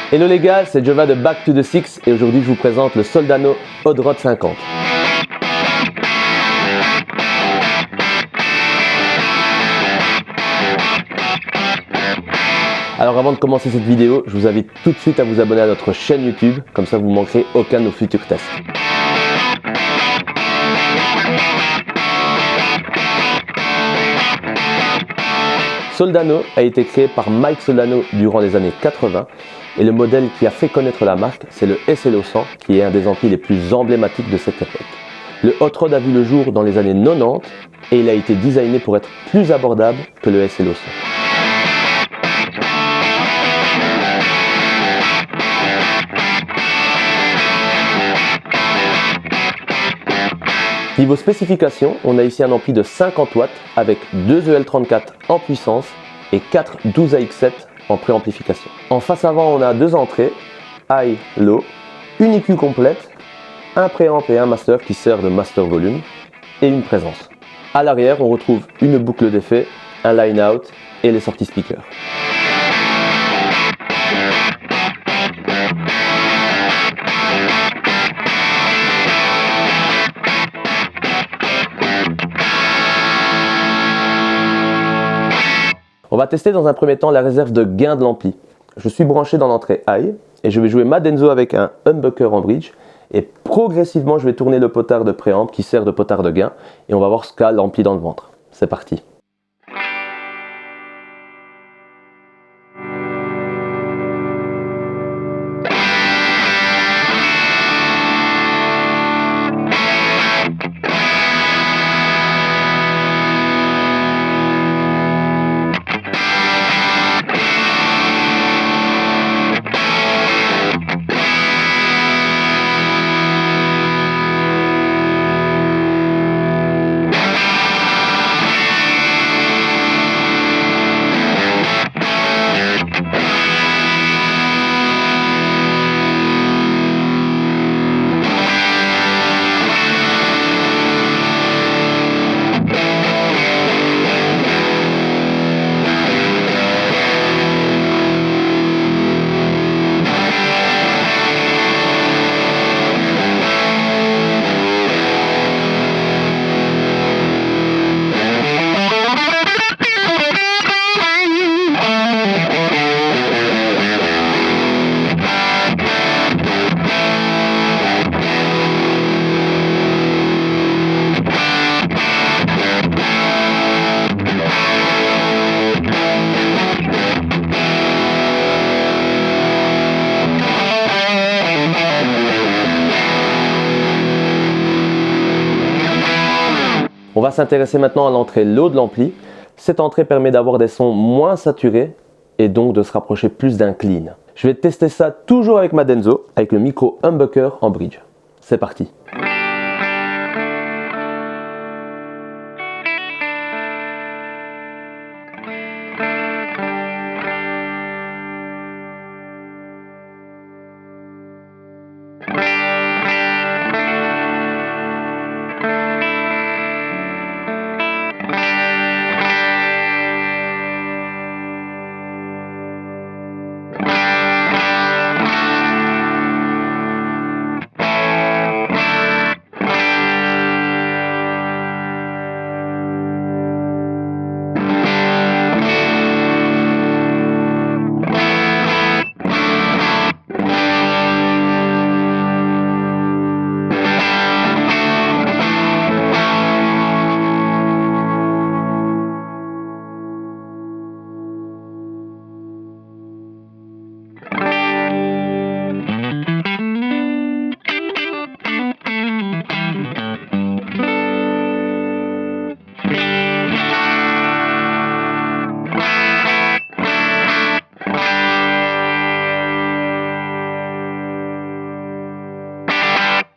Hello les gars, c'est Jova de Back to the Six et aujourd'hui je vous présente le Soldano Hot Rod 50. Alors avant de commencer cette vidéo, je vous invite tout de suite à vous abonner à notre chaîne YouTube, comme ça vous ne manquerez aucun de nos futurs tests. Soldano a été créé par Mike Soldano durant les années 80 et le modèle qui a fait connaître la marque, c'est le SLO 100 qui est un des amplis les plus emblématiques de cette époque. Le Hot Rod a vu le jour dans les années 90 et il a été designé pour être plus abordable que le SLO 100. Niveau spécification, on a ici un ampli de 50 watts avec 2 EL34 en puissance et 4 12AX7 en préamplification. En face avant, on a deux entrées, high, low, une EQ complète, un préamp et un master qui sert de master volume et une présence. À l'arrière, on retrouve une boucle d'effet, un line out et les sorties speakers. On va tester dans un premier temps la réserve de gain de l'ampli. Je suis branché dans l'entrée high et je vais jouer ma Denso avec un humbucker en bridge et progressivement je vais tourner le potard de préamp qui sert de potard de gain et on va voir ce qu'a l'ampli dans le ventre. C'est parti. On va s'intéresser maintenant à l'entrée low de l'ampli. Cette entrée permet d'avoir des sons moins saturés et donc de se rapprocher plus d'un clean. Je vais tester ça toujours avec ma Denso, avec le micro humbucker en bridge. C'est parti.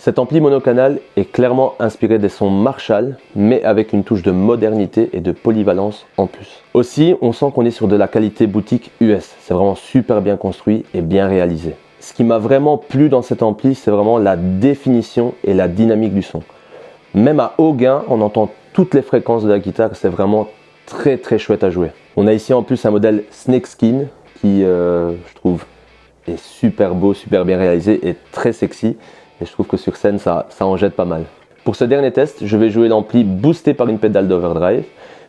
Cet ampli monocanal est clairement inspiré des sons Marshall, mais avec une touche de modernité et de polyvalence en plus. Aussi, on sent qu'on est sur de la qualité boutique US. C'est vraiment super bien construit et bien réalisé. Ce qui m'a vraiment plu dans cet ampli, c'est vraiment la définition et la dynamique du son. Même à haut gain, on entend toutes les fréquences de la guitare, c'est vraiment très chouette à jouer. On a ici en plus un modèle Snakeskin qui, je trouve, est super beau, super bien réalisé et très sexy. Et je trouve que sur scène, ça en jette pas mal. Pour ce dernier test, je vais jouer l'ampli boosté par une pédale d'overdrive.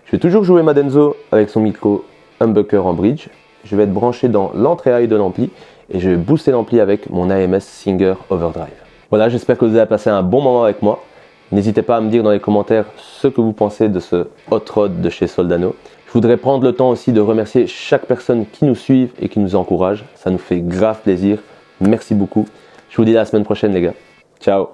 Je vais toujours jouer ma Denso avec son micro humbucker en bridge. Je vais être branché dans l'entrée high de l'ampli et je vais booster l'ampli avec mon AMS Singer Overdrive. Voilà, j'espère que vous avez passé un bon moment avec moi. N'hésitez pas à me dire dans les commentaires ce que vous pensez de ce Hot Rod de chez Soldano. Je voudrais prendre le temps aussi de remercier chaque personne qui nous suit et qui nous encourage. Ça nous fait grave plaisir. Merci beaucoup. Je vous dis à la semaine prochaine les gars. Ciao.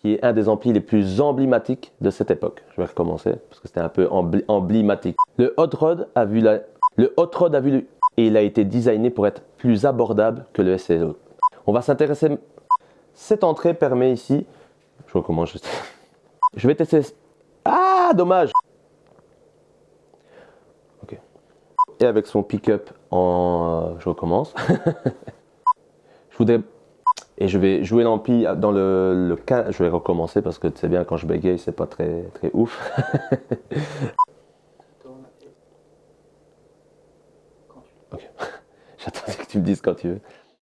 Qui est un des amplis les plus emblématiques de cette époque. Je vais recommencer parce que c'était un peu emblématique. Le Hot Rod a vu et il a été designé pour être plus abordable que le SLO. On va s'intéresser. Cette entrée permet ici. Je recommence juste. Je vais tester. Ah, dommage. Ok. Et avec son pick-up en. Je recommence. Je voudrais. Et je vais jouer l'ampli dans le 15. Je vais recommencer parce que tu sais bien, quand je bégaye, c'est pas très ouf. Ok. J'attendais que tu me dises quand tu veux.